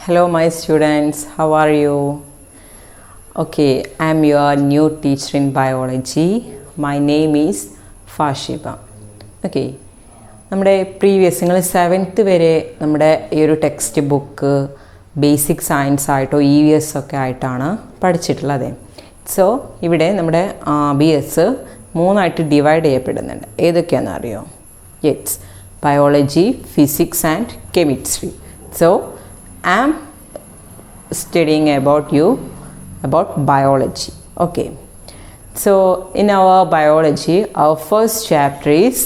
Hello my students, how are you? Okay, I am your new teacher in biology. My name is Fashiba. Okay, നമ്മുടെ previous നിങ്ങൾ 7th വരെ നമ്മുടെ ഈ ഒരു text book basic science ആയിട്ടോ EVS ഒക്കെ ആയിട്ടാണ് പഠിച്ചിട്ടുള്ളത്. സോ ഇവിടെ നമ്മുടെ BS മൂന്നായിട്ട് ഡിവൈഡ് ചെയ്യപ്പെടുന്നുണ്ട്. ഏതൊക്കെയാണെന്ന് അറിയോ? Yes, biology, physics and chemistry. So I am studying about biology. Okay, so in our biology, our first chapter is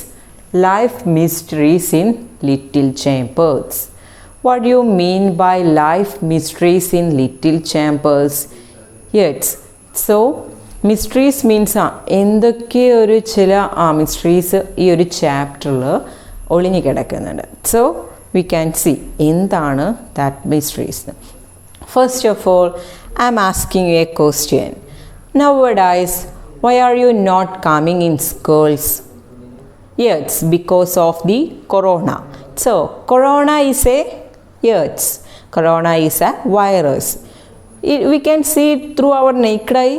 life mysteries in little chambers. What do you mean by life mysteries in little chambers? Yes, so mysteries means എന്തൊക്കെ ഒരു ചില mysteries ഈ ഒരു ചാപ്റ്ററിൽ ഒളിഞ്ഞു കിടക്കുന്നുണ്ട്. So we can see എന്താണ് that mysteries. First of all, I am asking you a question. Nowadays, why are you not coming in schools? Yes, because of the corona. So corona is a virus. We can see it through our naked eye.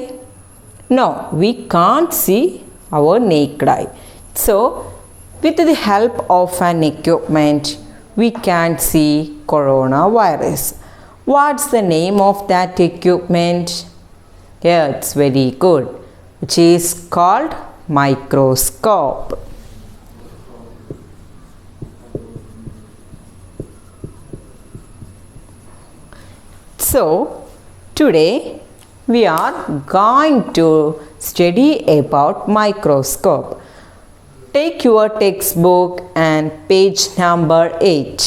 No, we can't see our naked eye. So with the help of an equipment, we can see coronavirus. What's the name of that equipment? Yeah, it's very good, which is called microscope. So today we are going to study about microscope. Take your textbook and page number 8.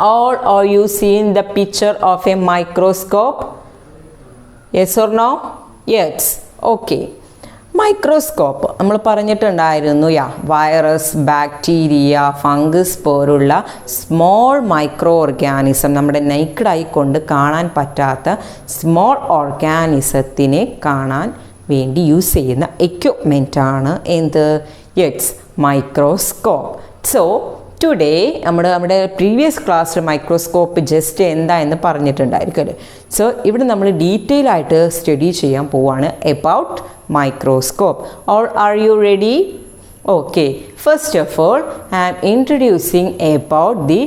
All are you seeing the picture of a microscope? Yes or no? Yes. Okay. Microscope നമ്മൾ പറഞ്ഞിട്ടുണ്ടായിരുന്നു virus, bacteria, fungus പോലുള്ള small micro organism, നമ്മുടെ naked ആയി കൊണ്ട് കാണാൻ പറ്റാത്ത small ഓർഗാനിസത്തിനെ കാണാൻ വേണ്ടി യൂസ് ചെയ്യുന്ന എക്യുപ്മെൻ്റ് ആണ് എന്ത്? Yes, microscope. സോ ടുഡേ നമ്മുടെ പ്രീവിയസ് ക്ലാസ്സിൽ മൈക്രോസ്കോപ്പ് ജസ്റ്റ് എന്താ എന്ന് പറഞ്ഞിട്ടുണ്ടായിരിക്കുമല്ലോ. സോ ഇവിടെ നമ്മൾ ഡീറ്റെയിൽ ആയിട്ട് സ്റ്റഡി ചെയ്യാൻ പോവാണ് about microscope. All are you ready? Okay, first of all I am introducing about the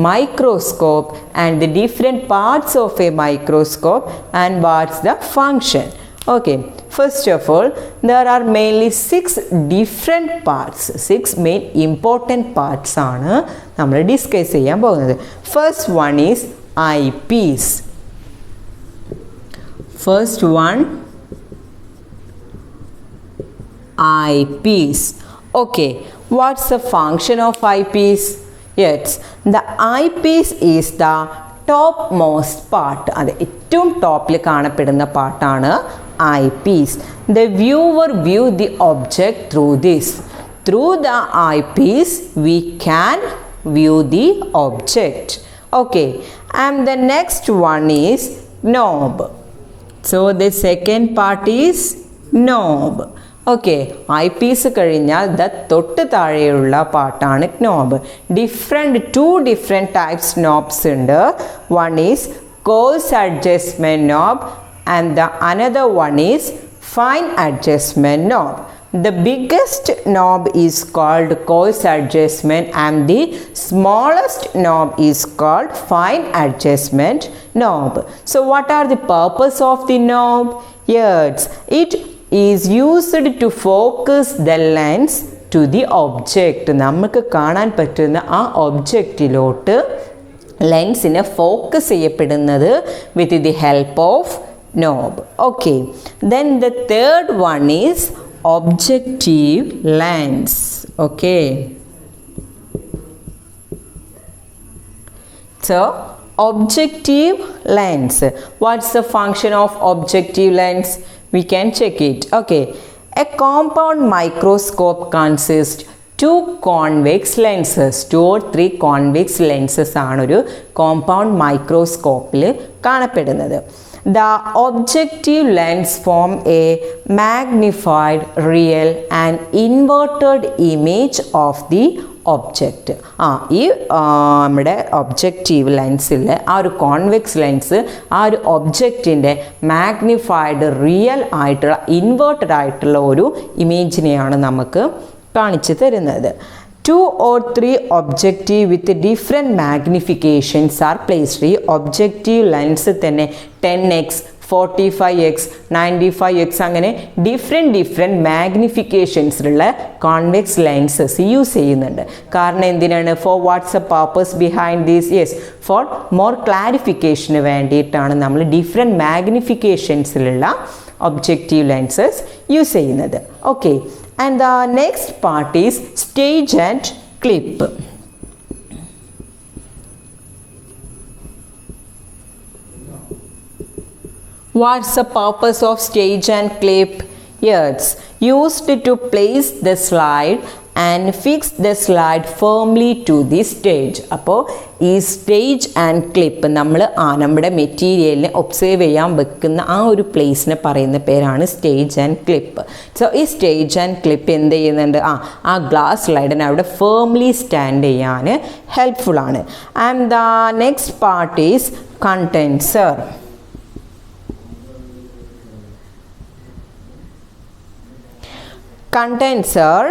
microscope and the different parts of a microscope and what's the function. Okay, first of all there are mainly 6 different parts, 6 main important parts ആണ് നമ്മൾ discuss ചെയ്യാൻ പോകുന്നത്. First one is eyepiece. First one, eyepiece. Okay, what's the function of eyepiece? Yes, the eyepiece is the topmost part. അത് ഏറ്റവും ടോപ്പിൽ കാണപ്പെടുന്ന പാർട്ടാണ് eyepiece. The viewer view the object through this. Through the eyepiece we can view the object. Okay, and the next one is knob. So the second part is knob. Okay, eyepiece കഴിഞ്ഞാൽ തൊട്ട് താഴെയുള്ള പാർട്ടാണ് knob. Two different types knobs ഉണ്ട്. One is coarse adjustment knob and the another one is fine adjustment knob. The biggest knob is called coarse adjustment and the smallest knob is called fine adjustment knob. So what are the purpose of the knob? Yes, it is used to focus the lens to the object. നമുക്ക് കാണാൻ പറ്റുന്ന ആ ഒബ്ജക്റ്റിലോട്ട് ലെൻസിനെ focus ചെയ്യപ്പെടുന്നത് വിത്ത് the help of knob. Okay, then the third one is objective lens. Okay, so objective lens, what's the function of objective lens? We can check it. Okay, a compound microscope consists 2 convex lenses. 2 or 3 convex lenses ആണ് ഒരു compound മൈക്രോസ്കോപ്പിൽ കാണപ്പെടുന്നത്. The objective lens form a magnified, real and inverted image of the object. ഈ നമ്മുടെ objective ലെൻസിൽ ആ ഒരു convex lens ആ ഒരു ഒബ്ജക്റ്റിൻ്റെ മാഗ്നിഫൈഡ് റിയൽ ആയിട്ടുള്ള ഇൻവേർട്ടഡ് ആയിട്ടുള്ള ഒരു ഇമേജിനെയാണ് നമുക്ക് കാണിച്ചു തരുന്നത്. 2 or 3 objective with different magnifications are placed. ഈ ഒബ്ജക്റ്റീവ് ലെൻസ് തന്നെ 10x 45x 95x അങ്ങനെ ഡിഫറെൻറ്റ് മാഗ്നിഫിക്കേഷൻസിലുള്ള കോൺവെക്സ് ലെൻസസ് യൂസ് ചെയ്യുന്നുണ്ട്. കാരണം എന്തിനാണ്? For what's a purpose behind these? Yes, for more ക്ലാരിഫിക്കേഷന് വേണ്ടിയിട്ടാണ് നമ്മൾ ഡിഫറെൻറ്റ് മാഗ്നിഫിക്കേഷൻസിലുള്ള ഒബ്ജക്റ്റീവ് ലെൻസസ് യൂസ് ചെയ്യുന്നത്. Okay, and the next part is stage and clip. What's the purpose of stage and clip? Yes, used to place the slide and fix the slide firmly to the stage. അപ്പോൾ ഈ stage and clip നമ്മൾ നമ്മുടെ മെറ്റീരിയലിനെ observe ചെയ്യാൻ വെക്കുന്ന ആ ഒരു പ്ലേസിനെ പറയുന്ന പേരാണ് സ്റ്റേജ് ആൻഡ് ക്ലിപ്പ്. സോ ഈ സ്റ്റേജ് ആൻഡ് ക്ലിപ്പ് എന്ത് ചെയ്യുന്നുണ്ട്? ആ ഗ്ലാസ് സ്ലൈഡിനെ അവിടെ ഫേംലി സ്റ്റാൻഡ് ചെയ്യാൻ ഹെൽപ്ഫുള്ളാണ്. And the next part is condenser. Condenser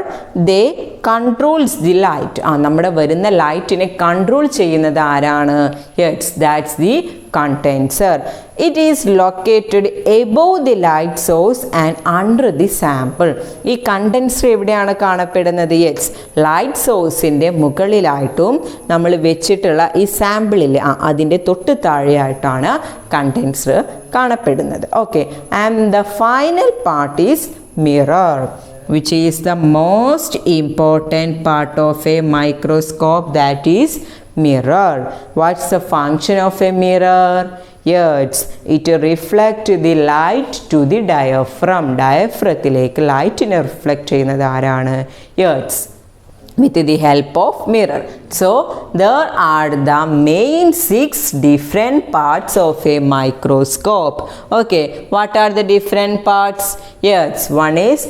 they controls the light. നമ്മുടെ വരുന്ന ലൈറ്റിനെ കൺട്രോൾ ചെയ്യുന്നത് ആരാണ്? Yes, that's the condenser. It is located above the light source and under the sample. ഈ കണ്ടൻസർ എവിടെയാണ് കാണപ്പെടുന്നത്? യെസ്, ലൈറ്റ് സോഴ്സിൻ്റെ മുകളിലായിട്ടും നമ്മൾ വെച്ചിട്ടുള്ള ഈ സാമ്പിളിൽ അതിൻ്റെ തൊട്ട് താഴെയായിട്ടാണ് കണ്ടൻസർ കാണപ്പെടുന്നത്. Okay, and the final part is mirror, which is the most important part of a microscope, that is mirror. What's the function of a mirror? Yes, it reflects the light to the diaphragm. ഡയഫ്രത്തിലേക്ക് ലൈറ്റിനെ reflect ചെയ്യുന്നത് ആരാണ്? Yes, with the help of mirror. So there are the main 6 different parts of a microscope. Okay, what are the different parts? Yes, one is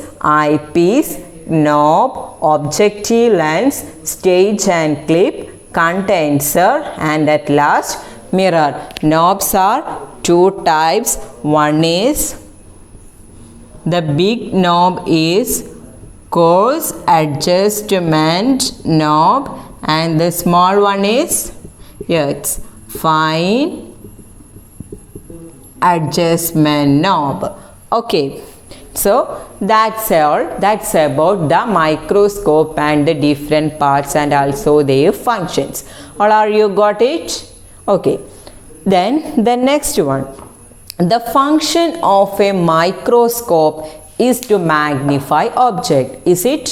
eyepiece, knob, objective lens, stage and clip, condenser, and at last mirror. Knobs are 2 types. One is the big knob is coarse adjustment knob, and the small one is fine adjustment knob. Okay, so that's all. That's about the microscope and the different parts and also their functions. All are you got it? Okay, then the next one, the function of a microscope is to magnify object. Is it?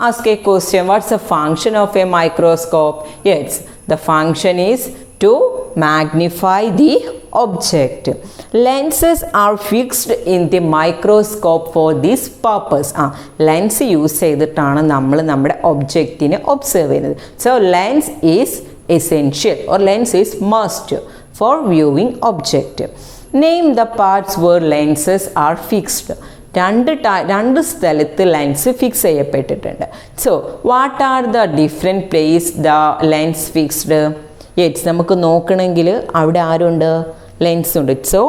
Ask a question. What's the function of a microscope? Yes, the function is to magnify the object. Lenses are fixed in the microscope for this purpose. Lens use ചെയ്തിട്ടാണ് നമ്മൾ നമ്മുടെ ഒബ്ജക്റ്റിനെ observe ചെയ്യുന്നത്. So lens is essential or lens is must for viewing object. Name the parts where lenses are fixed. രണ്ട് സ്ഥലത്ത് lens fix ചെയ്യപ്പെട്ടിട്ടുണ്ട്. So what are the different place the lens fixed? Yes, നമുക്ക് നോക്കണമെങ്കിൽ അവിടെ ആരുണ്ട്? Lens ഉണ്ട്. So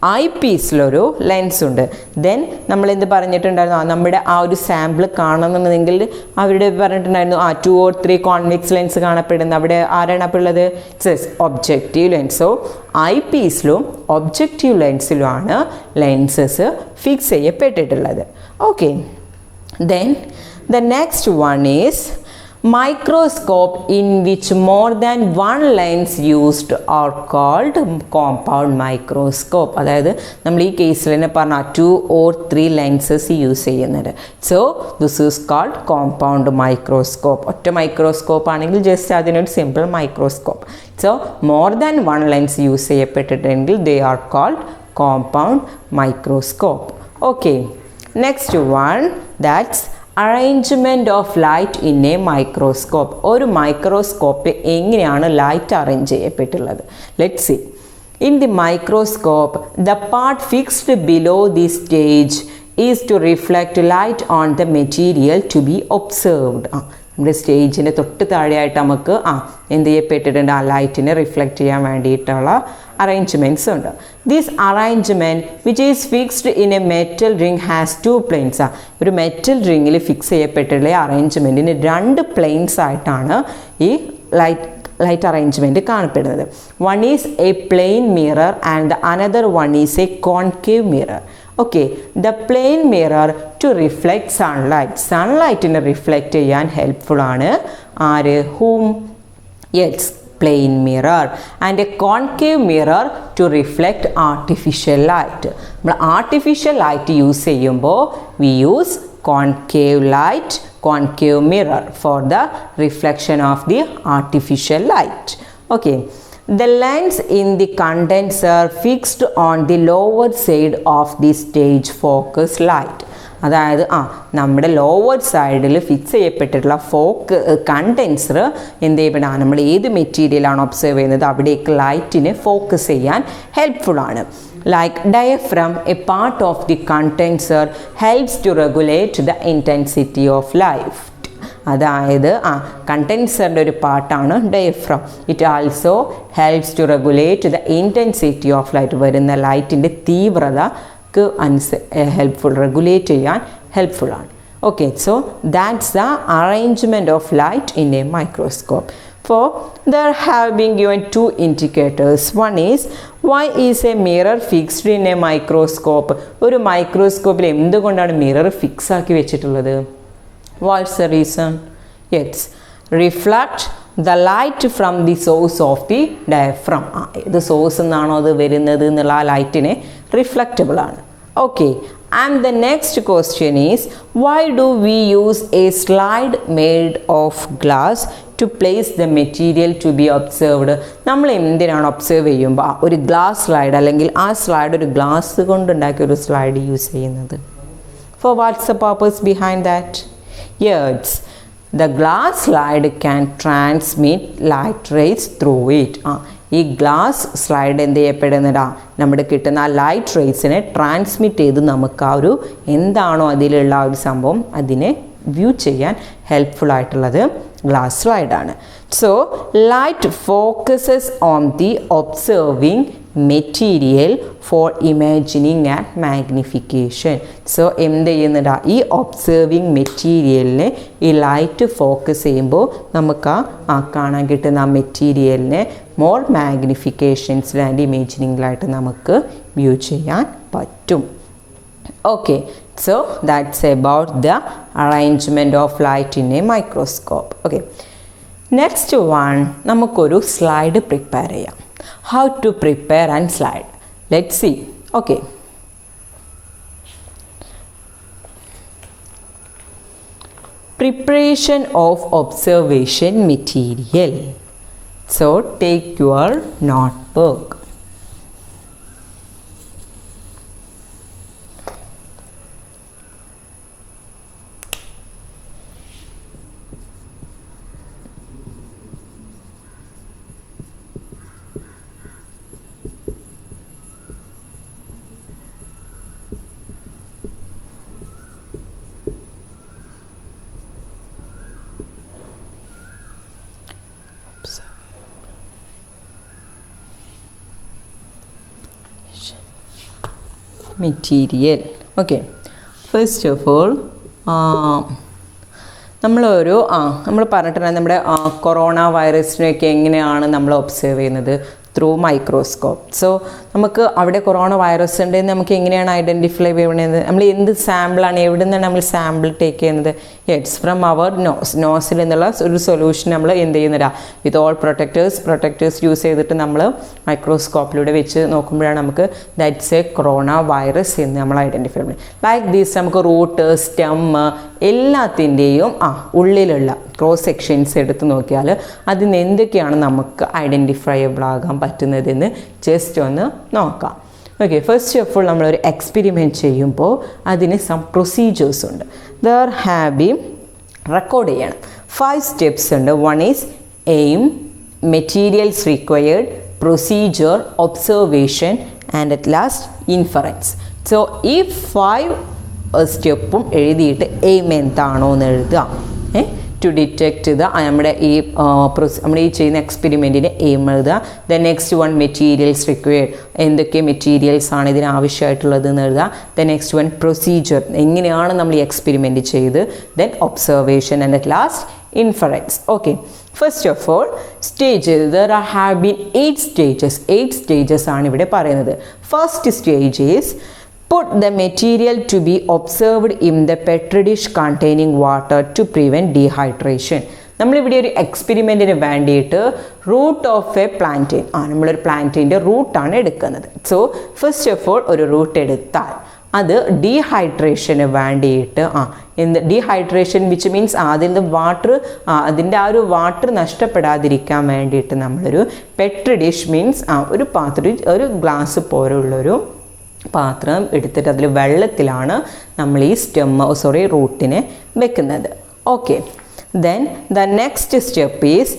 I പീസിലൊരു lens ഉണ്ട്. Then നമ്മൾ എന്ത് പറഞ്ഞിട്ടുണ്ടായിരുന്നു? നമ്മുടെ ആ ഒരു സാമ്പിൾ കാണണമെന്നുണ്ടെങ്കിൽ അവരുടെ പറഞ്ഞിട്ടുണ്ടായിരുന്നു 2 or 3 കോൺവെക്സ് ലെൻസ് കാണപ്പെടുന്നത്. അവിടെ ആരാണ് അപ്പോൾ ഉള്ളത്? Objective lens. സോ ഐ പീസിലും ഒബ്ജക്റ്റീവ് ലെൻസിലുമാണ് ലെൻസസ് ഫിക്സ് ചെയ്യപ്പെട്ടിട്ടുള്ളത്. Okay, then the next one is microscope in which more than one lens used are called compound microscope. അതായത് നമ്മൾ ഈ കേസിൽ തന്നെ പറഞ്ഞ 2 or 3 ലെൻസസ് യൂസ് ചെയ്യുന്നുണ്ട്. So this is called compound microscope. ഒറ്റ മൈക്രോസ്കോപ്പ് ആണെങ്കിൽ ജസ്റ്റ് അതിനൊരു simple microscope. So more than 1 lens use ചെയ്യപ്പെട്ടിട്ടുണ്ടെങ്കിൽ they are called compound microscope. Okay, next one, that's arrangement of light in a microscope. ഒരു മൈക്രോസ്കോപ്പിൽ എങ്ങനെയാണ് light arrange ചെയ്യപ്പെട്ടുള്ളത്? Let's see. In the microscope the part fixed below the stage is to reflect light on the material to be observed. നമ്മുടെ സ്റ്റേജിൻ്റെ തൊട്ട് താഴെയായിട്ട് നമുക്ക് എന്ത് ചെയ്യപ്പെട്ടിട്ടുണ്ട്, ആ ലൈറ്റിനെ റിഫ്ലക്റ്റ് ചെയ്യാൻ വേണ്ടിയിട്ടുള്ള അറേഞ്ച്മെൻറ്റ്സ് ഉണ്ട്. This arrangement which is fixed in a metal ring has 2 planes. ഒരു മെറ്റൽ റിങ്ങിൽ ഫിക്സ് ചെയ്യപ്പെട്ടുള്ള അറേഞ്ച്മെൻറ്റിന് 2 പ്ലെയിൻസ് ആയിട്ടാണ് ഈ ലൈറ്റ് അറേഞ്ച്മെൻറ്റ് കാണപ്പെടുന്നത്. One is a plane mirror and the another one is a concave mirror. Okay, the plane mirror to reflect sunlight. സൺലൈറ്റിനെ reflect ചെയ്യാൻ helpful ആണ് ആര്? Hmm? Yes, plane mirror. And a concave mirror to reflect artificial light. നമ്മൾ artificial light use ചെയ്യുമ്പോൾ we use concave light, concave mirror for the reflection of the artificial light. Okay, the lens in the condenser fixed on the lower side of the stage focus light. അതായത് നമ്മുടെ lower സൈഡിൽ fix ചെയ്യപ്പെട്ടിട്ടുള്ള condenser എന്ത് ചെയ്യപ്പെടാൻ നമ്മൾ ഏത് മെറ്റീരിയലാണ് observe ചെയ്യുന്നത് അവിടേക്ക് ലൈറ്റിനെ ഫോക്കസ് ചെയ്യാൻ ഹെൽപ്ഫുള്ളാണ്. Like diaphragm, a part of the condenser helps to regulate the intensity of light. അതായത് കണ്ടൻസറിൻ്റെ ഒരു പാർട്ടാണ് diaphragm. It also helps to regulate the intensity of light. വരുന്ന ലൈറ്റിൻ്റെ തീവ്രതക്ക് ഹെൽപ്ഫുൾ, റെഗുലേറ്റ് ചെയ്യാൻ ഹെൽപ്ഫുള്ളാണ്. Okay, so that's the arrangement of light in a microscope. For there have been given 2 indicators. One is, why is a mirror fixed in a microscope? ഒരു മൈക്രോസ്കോപ്പിൽ എന്തുകൊണ്ടാണ് mirror fix ആക്കി വെച്ചിട്ടുള്ളത്? What's the reason? Yes, reflect the light from the source of the diaphragm. ഇത് source നിന്നാണോ അത് വരുന്നത് എന്നുള്ള ആ ലൈറ്റിനെ റിഫ്ലക്റ്റബിൾ ആണ്. Okay, and the next question is, why do we use a slide made of glass to place the material to be observed? നമ്മൾ എന്തിനാണ് observe ചെയ്യുമ്പോൾ ഒരു ഗ്ലാസ് സ്ലൈഡ് അല്ലെങ്കിൽ ആ സ്ലൈഡ് ഒരു ഗ്ലാസ് കൊണ്ടുണ്ടാക്കിയ ഒരു സ്ലൈഡ് യൂസ് ചെയ്യുന്നത്? For what's the purpose behind that? Yes, the glass slide can transmit light rays through it. ഈ ഗ്ലാസ് സ്ലൈഡ് എന്ത് ചെയ്യപ്പെടുന്നതാ നമ്മുടെ കിട്ടുന്ന ആ ലൈറ്റ് റേസിനെ ട്രാൻസ്മിറ്റ് ചെയ്ത് നമുക്ക് ആ ഒരു എന്താണോ അതിലുള്ള ആ ഒരു സംഭവം അതിനെ വ്യൂ ചെയ്യാൻ ഹെൽപ്ഫുൾ ആയിട്ടുള്ളത് ഗ്ലാസ് സ്ലൈഡാണ്. So light focuses on the observing material for imagining and magnification. So എന്ത് ചെയ്യുന്നതാ ഈ ഒബ്സർവിങ് മെറ്റീരിയലിനെ ഈ ലൈറ്റ് ഫോക്കസ് ചെയ്യുമ്പോൾ നമുക്ക് ആ കാണാൻ കിട്ടുന്ന ആ മെറ്റീരിയലിനെ മോർ മാഗ്നിഫിക്കേഷൻസിൽ ആൻഡ് ഇമേജിനിങ്ങിലായിട്ട് നമുക്ക് വ്യൂ ചെയ്യാൻ പറ്റും. Okay, so that's about the arrangement of light in a microscope. Okay, next one നമുക്കൊരു സ്ലൈഡ് പ്രിപ്പയർ ചെയ്യാം. How to prepare and slide? Let's see. Okay, preparation of observation material. So take your notebook. Material. Okay, first of all നമ്മൾ പറഞ്ഞിട്ടുണ്ടെങ്കിൽ നമ്മുടെ corona വൈറസിനെയൊക്കെ എങ്ങനെയാണ് നമ്മൾ observe ചെയ്യുന്നത്? Through microscope. So നമുക്ക് അവിടെ കൊറോണ വൈറസ് ഉണ്ടെന്ന് നമുക്ക് എങ്ങനെയാണ് ഐഡൻറ്റിഫൈ ചെയ്യുന്നത്? നമ്മൾ എന്ത് സാമ്പിളാണ്, എവിടെ നിന്നാണ് നമ്മൾ സാമ്പിൾ ടേക്ക് ചെയ്യുന്നത്? യെറ്റ്സ് ഫ്രം അവർ നോസിൽ എന്നുള്ള ഒരു സൊല്യൂഷൻ നമ്മൾ എന്ത് ചെയ്യുന്നില്ല വിത്ത് ഓൾ പ്രൊട്ടക്റ്റേഴ്സ് യൂസ് ചെയ്തിട്ട് നമ്മൾ മൈക്രോസ്കോപ്പിലൂടെ വെച്ച് നോക്കുമ്പോഴാണ് നമുക്ക് ദാറ്റ്സ് എ കൊറോണ വൈറസ് എന്ന് നമ്മൾ ഐഡൻറ്റിഫൈ ചെയ്യുന്നത്. ലൈക്ക് ദീസ് നമുക്ക് റൂട്ട്, സ്റ്റെം എല്ലാത്തിൻ്റെയും ഉള്ളിലുള്ള ക്രോസ് സെക്ഷൻസ് എടുത്ത് നോക്കിയാൽ അതിന് എന്തൊക്കെയാണ് നമുക്ക് ഐഡൻറ്റിഫയബിൾ ആകാൻ പറ്റുന്നതെന്ന് ജസ്റ്റ് ഒന്ന് നോക്കാം. ഓക്കെ, ഫസ്റ്റ് ഓഫ് ഓൾ നമ്മളൊരു എക്സ്പെരിമെൻറ്റ് ചെയ്യുമ്പോൾ അതിന് സം പ്രൊസീജിയേഴ്സ് ഉണ്ട്. ദർ ഹാവ് ബീൻ റെക്കോർഡ് ചെയ്യണം. 5 സ്റ്റെപ്സ് ഉണ്ട്. One is aim, materials required, procedure, observation and at last inference. So ഈ 5 സ്റ്റെപ്പും എഴുതിയിട്ട് എയിം എന്താണോ എന്ന് എഴുതുക. ടു ഡിറ്റക്റ്റ് നമ്മുടെ ഈ ചെയ്യുന്ന എക്സ്പെരിമെൻറ്റിൻ്റെ എയിം എഴുതുക. Then next one materials required, എന്തൊക്കെ മെറ്റീരിയൽസ് ആണ് ഇതിന് ആവശ്യമായിട്ടുള്ളത് എന്ന് എഴുതുക. ദെൻ നെക്സ്റ്റ് വൺ പ്രൊസീജിയർ, എങ്ങനെയാണ് നമ്മൾ ഈ എക്സ്പെരിമെൻറ്റ് ചെയ്ത്. Then observation and at last inference. Okay, first of all stage, there have been 8 stages. 8 stages ആണ് ഇവിടെ പറയുന്നത്. First stage is put the material to be observed in the petri dish containing water to prevent dehydration. നമ്മളിവിടെ ഒരു എക്സ്പെരിമെൻറ്റിന് വേണ്ടിയിട്ട് root of A plantain, നമ്മളൊരു പ്ലാന്റൈൻ്റെ റൂട്ടാണ് എടുക്കുന്നത്. So first of all ഒരു റൂട്ട് എടുത്താൽ അത് ഡീഹൈഡ്രേഷന് വേണ്ടിയിട്ട് ഡീഹൈഡ്രേഷൻ വിച്ച് മീൻസ് അതിൻ്റെ അതിൻ്റെ ആ ഒരു വാട്ടർ നഷ്ടപ്പെടാതിരിക്കാൻ വേണ്ടിയിട്ട് നമ്മളൊരു പെട്രി ഡിഷ് മീൻസ് ഒരു പാത്രം, ഒരു ഗ്ലാസ് പോലുള്ളൊരു പാത്രം എടുത്തിട്ട് അതിൽ വെള്ളത്തിലാണ് നമ്മൾ ഈ റൂട്ടിനെ വെക്കുന്നത്. Okay, then the next step is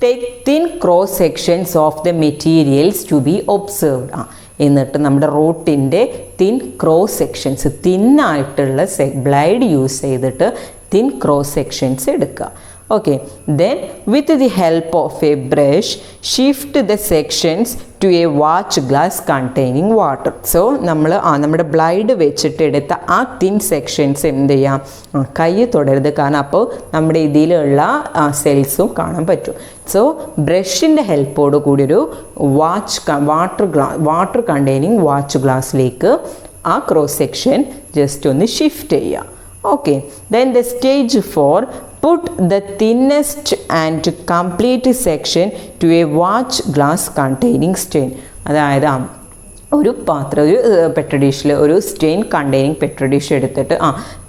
take thin cross sections of the materials to be observed. എന്നിട്ട് നമ്മുടെ റൂട്ടിൻ്റെ തിൻ ക്രോസ് സെക്ഷൻസ്, തിന്നായിട്ടുള്ള ബ്ലൈഡ് യൂസ് ചെയ്തിട്ട് തിൻ ക്രോസ് സെക്ഷൻസ് എടുക്കുക. Okay, then with the help of a brush shift the sections to a watch glass containing water. So നമ്മുടെ blade വെച്ചിട്ട് എടുത്ത ആ തിൻ സെക്ഷൻസ് എന്ത് ചെയ്യാം, കൈ തൊടരുത്, കാരണം അപ്പോൾ നമ്മുടെ ഇതിലുള്ള സെൽസും കാണാൻ പറ്റും. സോ ബ്രഷിൻ്റെ ഹെൽപ്പോട് കൂടി ഒരു വാട്ടർ കണ്ടെയ്നിങ് വാച്ച് ഗ്ലാസ്സിലേക്ക് ആ ക്രോസ് സെക്ഷൻ ജസ്റ്റ് ഒന്ന് ഷിഫ്റ്റ് ചെയ്യുക. Okay, then the stage 4, put the thinnest and complete section to a watch glass containing stain. അതായത് ഒരു പാത്രം, ഒരു പെട്രി ഡിഷിൽ ഒരു സ്റ്റെയിൻ കണ്ടെയ്നിങ് പെട്രി ഡിഷ് എടുത്തിട്ട്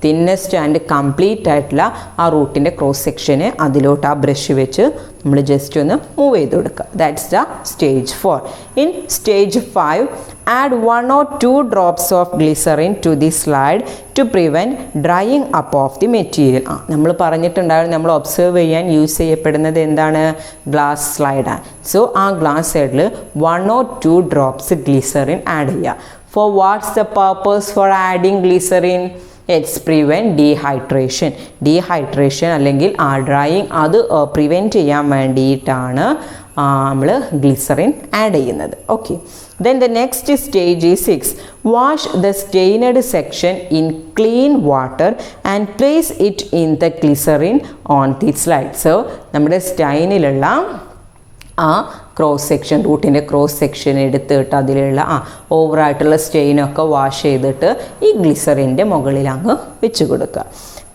തിന്നസ്റ്റ് ആൻഡ് കംപ്ലീറ്റ് ആയിട്ടുള്ള ആ റൂട്ടിൻ്റെ ക്രോസ് സെക്ഷനെ അതിലോട്ട് ആ ബ്രഷ് വെച്ച് നമ്മൾ ജസ്റ്റ് ഒന്ന് മൂവ് ചെയ്ത് കൊടുക്കുക. That's the stage 4. In stage 5, add 1 or 2 drops of glycerin to the slide to prevent drying up of the material. നമ്മൾ പറഞ്ഞിട്ടുണ്ടായിരുന്നു നമ്മൾ ഒബ്സർവ് ചെയ്യാൻ യൂസ് ചെയ്യപ്പെടുന്നത് എന്താണ്, ഗ്ലാസ് സ്ലൈഡാണ്. സോ ആ ഗ്ലാസ് സൈഡിൽ 1 or 2 drops ഗ്ലിസറിൻ ആഡ് ചെയ്യുക. For what's the purpose for adding glycerine? It's prevent dehydration അല്ലെങ്കിൽ ഡ്രൈയിങ് അത് പ്രിവെൻറ്റ് ചെയ്യാൻ വേണ്ടിയിട്ടാണ് നമ്മൾ ഗ്ലിസറിൻ ആഡ് ചെയ്യുന്നത്. Okay, then the next stage is 6. Wash the stained section in clean water and place it in the glycerin on the slide. So നമ്മുടെ സ്റ്റൈനിലുള്ള ആ cross section, റൂട്ടിൻ്റെ cross section എടുത്തിട്ട് അതിലുള്ള ഓവറായിട്ടുള്ള സ്റ്റെയിനൊക്കെ wash ചെയ്തിട്ട് ഈ ഗ്ലിസറിൻ്റെ മുകളിൽ അങ്ങ് വെച്ച് കൊടുക്കുക.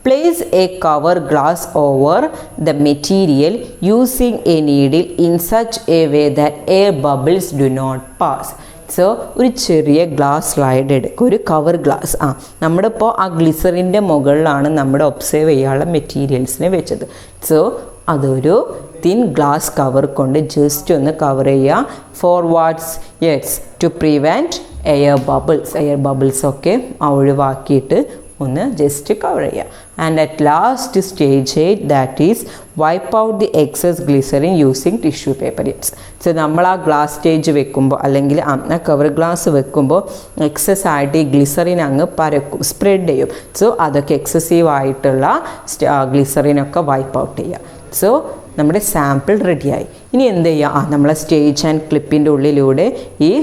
Place a cover glass over the material using a needle in such a way that air bubbles do not pass. So ഒരു ചെറിയ ഗ്ലാസ് സ്ലൈഡ് എടുക്കുക, ഒരു കവർ ഗ്ലാസ്. നമ്മളിപ്പോൾ ആ ഗ്ലിസറിൻ്റെ മുകളിലാണ് നമ്മുടെ ഒബ്സർവ് ചെയ്യാനുള്ള മെറ്റീരിയൽസിനെ വെച്ചത്. സോ അതൊരു തിൻ ഗ്ലാസ് കവർ കൊണ്ട് ജസ്റ്റ് ഒന്ന് കവർ ചെയ്യുക. Forwards, yes, to prevent air bubbles ഒക്കെ ഒഴിവാക്കിയിട്ട് ഒന്ന് ജസ്റ്റ് കവർ ചെയ്യുക. And at last stage 8, that is wipe out the excess glycerine using tissue paper. So നമ്മൾ ആ ഗ്ലാസ് സ്റ്റേജ് വെക്കുമ്പോൾ അല്ലെങ്കിൽ ആ കവർ ഗ്ലാസ് വെക്കുമ്പോൾ എക്സസ് ആയിട്ട് ഈ ഗ്ലിസറിൻ അങ്ങ് പരക്കും, സ്പ്രെഡ് ചെയ്യും. സോ അതൊക്കെ എക്സസീവായിട്ടുള്ള ഗ്ലിസറിനൊക്കെ വൈപ്പ് ഔട്ട് ചെയ്യുക. സോ നമ്മുടെ സാമ്പിൾ റെഡിയായി. ഇനി എന്ത് ചെയ്യുക, നമ്മളെ സ്റ്റേജ് ആൻഡ് ക്ലിപ്പിൻ്റെ ഉള്ളിലൂടെ ഈ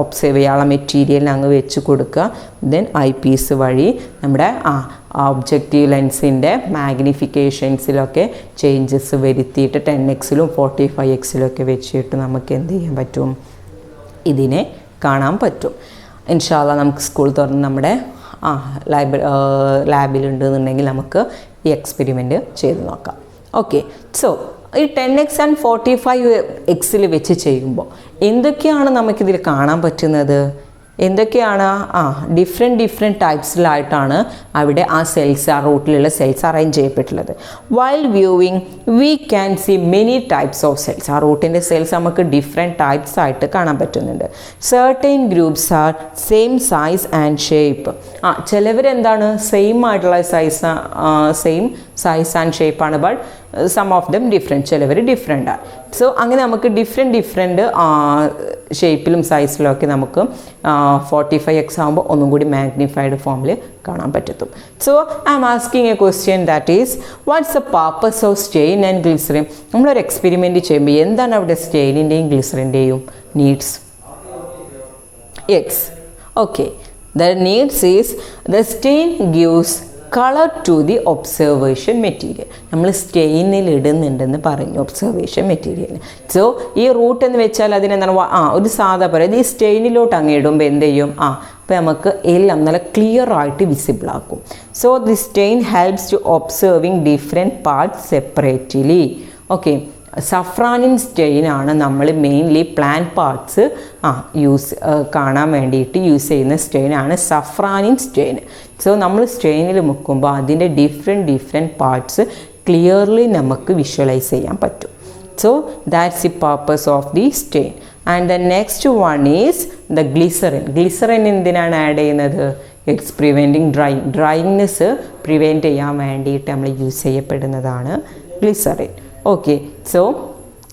ഒബ്സർവ് ചെയ്യാനുള്ള മെറ്റീരിയൽ അങ്ങ് വെച്ച് കൊടുക്കുക. ദെൻ ഐ പീസ് വഴി നമ്മുടെ ഒബ്ജക്റ്റീവ് ലെൻസിൻ്റെ മാഗ്നിഫിക്കേഷൻസിലൊക്കെ ചേഞ്ചസ് വരുത്തിയിട്ട് 10x-ലും 45x-ലും ഒക്കെ വെച്ചിട്ട് നമുക്ക് എന്ത് ചെയ്യാൻ പറ്റും, ഇതിനെ കാണാൻ പറ്റും. ഇൻഷാ അല്ലാഹ് നമുക്ക് സ്കൂൾ തുറന്ന് നമ്മുടെ ലാബിലുണ്ടെന്നുണ്ടെങ്കിൽ നമുക്ക് ഈ എക്സ്പെരിമെൻറ്റ് ചെയ്ത് നോക്കാം. ഓക്കെ, സോ ഈ 10x ആൻഡ് 45x വെച്ച് ചെയ്യുമ്പോൾ എന്തൊക്കെയാണ് നമുക്കിതിൽ കാണാൻ പറ്റുന്നത്? എന്തൊക്കെയാണ്? ഡിഫറെൻറ്റ് ടൈപ്സിലായിട്ടാണ് അവിടെ ആ സെൽസ്, ആ റൂട്ടിലുള്ള സെൽസ് അറേഞ്ച് ചെയ്യപ്പെട്ടുള്ളത്. While viewing we can see many types of cells. ആ റൂട്ടിൻ്റെ സെൽസ് നമുക്ക് ഡിഫറെൻറ്റ് ടൈപ്സ് ആയിട്ട് കാണാൻ പറ്റുന്നുണ്ട്. Certain groups are same size and shape. ചിലവരെന്താണ് സെയിം ആയിട്ടുള്ള സെയിം സൈസ് ആൻഡ് ഷേപ്പാണ്, but some of them different, ചിലവർ ഡിഫറെൻ്റ് ആണ്. സോ അങ്ങനെ നമുക്ക് ഡിഫറെൻറ്റ് ഷേപ്പിലും സൈസിലും ഒക്കെ നമുക്ക് 45x ആകുമ്പോൾ ഒന്നും കൂടി മാഗ്നിഫൈഡ് ഫോമിൽ കാണാൻ പറ്റും. So I am asking a question that is what's the purpose of stain and glycerine? നമ്മളൊരു എക്സ്പെരിമെൻറ്റ് ചെയ്യുമ്പോൾ എന്താണ് അവിടെ സ്റ്റെയിനിൻ്റെയും ഗ്ലിസറിൻ്റെയും needs? Yes, okay. The needs is the stain gives color to the observation material. നമ്മൾ സ്റ്റെയിനിൽ ഇടുന്നുണ്ടെന്ന് പറഞ്ഞു ഒബ്സർവേഷൻ മെറ്റീരിയൽ. സോ ഈ root എന്ന് വെച്ചാൽ അതിനെന്താണ് ഒരു സാധാ പറയുന്നത് ഈ സ്റ്റെയിനിലോട്ട് അങ്ങ് ഇടുമ്പോൾ എന്ത് ചെയ്യും? അപ്പോൾ നമുക്ക് എല്ലാം നല്ല ക്ലിയർ ആയിട്ട് വിസിബിൾ ആക്കും. So the stain helps to observing different parts separately. Okay, safranin സ്റ്റെയിനാണ് നമ്മൾ മെയിൻലി പ്ലാന്റ് പാർട്സ് കാണാൻ വേണ്ടിയിട്ട് യൂസ് ചെയ്യുന്ന സ്റ്റെയിനാണ് സഫ്രാനിൻ സ്റ്റെയിൻ. സോ നമ്മൾ സ്റ്റെയിനിൽ മുക്കുമ്പോൾ അതിൻ്റെ ഡിഫറെൻറ്റ് പാർട്സ് ക്ലിയർലി നമുക്ക് വിഷ്വലൈസ് ചെയ്യാൻ പറ്റും. So that's the purpose of the stain. And the next one is the glycerine. Glycerine എന്തിനാണ് ആഡ് ചെയ്യുന്നത്? ഇറ്റ്സ് പ്രിവെൻറ്റിങ് ഡ്രൈനെസ് പ്രിവെൻറ്റ് ചെയ്യാൻ വേണ്ടിയിട്ട് നമ്മൾ യൂസ് ചെയ്യപ്പെടുന്നതാണ് ഗ്ലിസറിൻ. ഓക്കെ, സോ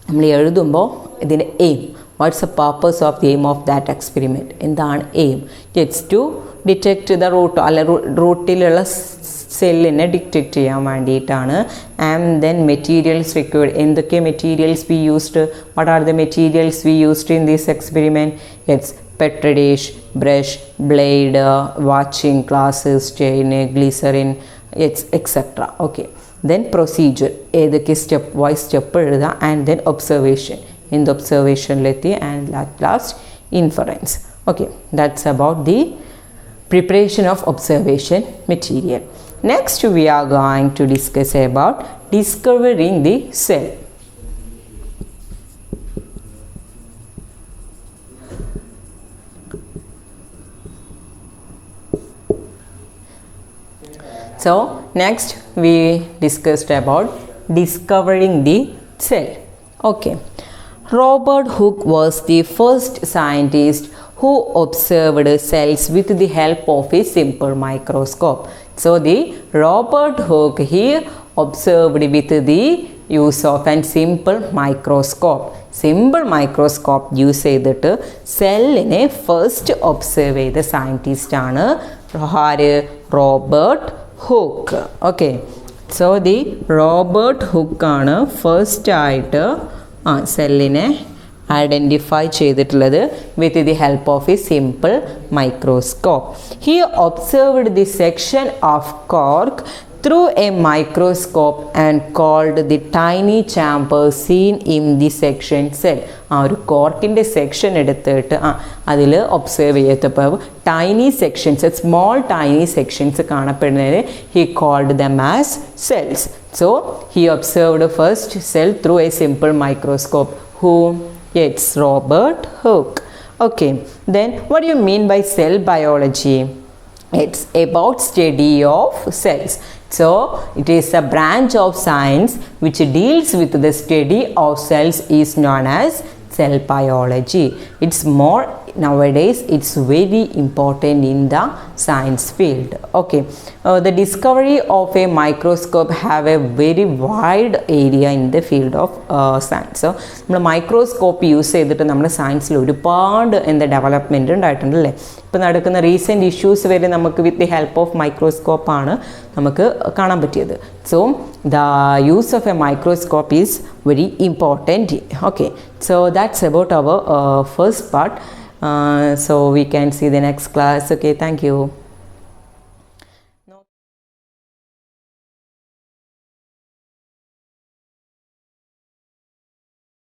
നമ്മൾ എഴുതുമ്പോൾ ഇതിൻ്റെ aim, what's the purpose of the aim of that experiment? എന്താണ് aim? It's to detect the root, അല്ല റൂട്ടിലുള്ള സെല്ലിനെ ഡിറ്റക്റ്റ് ചെയ്യാൻ വേണ്ടിയിട്ടാണ്. And then materials required. എന്തൊക്കെ materials we used? What are the materials we used in this experiment? It's petri dish, brush, blade, watching glasses, chain, glycerine, etcetera. Okay, then procedure, ഏതൊക്കെ step wise step എഴുതുക. And then observation, എന്ത് ഒബ്സർവേഷനിലെത്തി, and at last inference. Okay, that's about the preparation of observation material. Next we are going to discuss about discovering the cell. So next we discussed about discovering the cell. Okay, Robert Hooke was the first scientist who observed cells with the help of a simple microscope. So the Robert Hooke here observed with the use of a simple microscope. Simple microscope use ചെയ്തിട്ട് സെല്ലിനെ first observe ചെയ്ത സയൻറ്റിസ്റ്റാണ് Robert Hooke. Okay, so the Robert ഹൂക്കാണ് ഫസ്റ്റായിട്ട് സെല്ലിനെ identify ചെയ്തിട്ടുള്ളത് with the help of a simple microscope. He observed the section of cork through a microscope and called the tiny chamber seen in the section cell. ഒരു കോർക്കിൻ്റെ section എടുത്തിട്ട് അതിൽ ഒബ്സർവ് ചെയ്തപ്പോൾ tiny sections, small tiny sections കാണപ്പെടുന്നതിന് he called them as cells. So he observed first cell through a simple microscope. Who? It's Robert Hooke. Okay, then what do you mean by cell biology? It's about study of cells. So it is a branch of science which deals with the study of cells is known as cell biology. It's more nowadays, it's very important in the science field. Okay, the discovery of a microscope have a very wide area in the field of science. So നമ്മൾ microscope use ചെയ്തിട്ട് നമ്മുടെ സയൻസിൽ ഒരുപാട് എന്താ development ഉണ്ടായിട്ടുണ്ടല്ലേ. ഇപ്പോൾ നടക്കുന്ന recent issues വരെ നമുക്ക് വിത്ത് ദി ഹെൽപ്പ് ഓഫ് മൈക്രോസ്കോപ്പാണ് നമുക്ക് കാണാൻ പറ്റിയത്. So the use of A microscope is very important. Okay, so that's about our first part. So we can see the next class. Okay, thank you.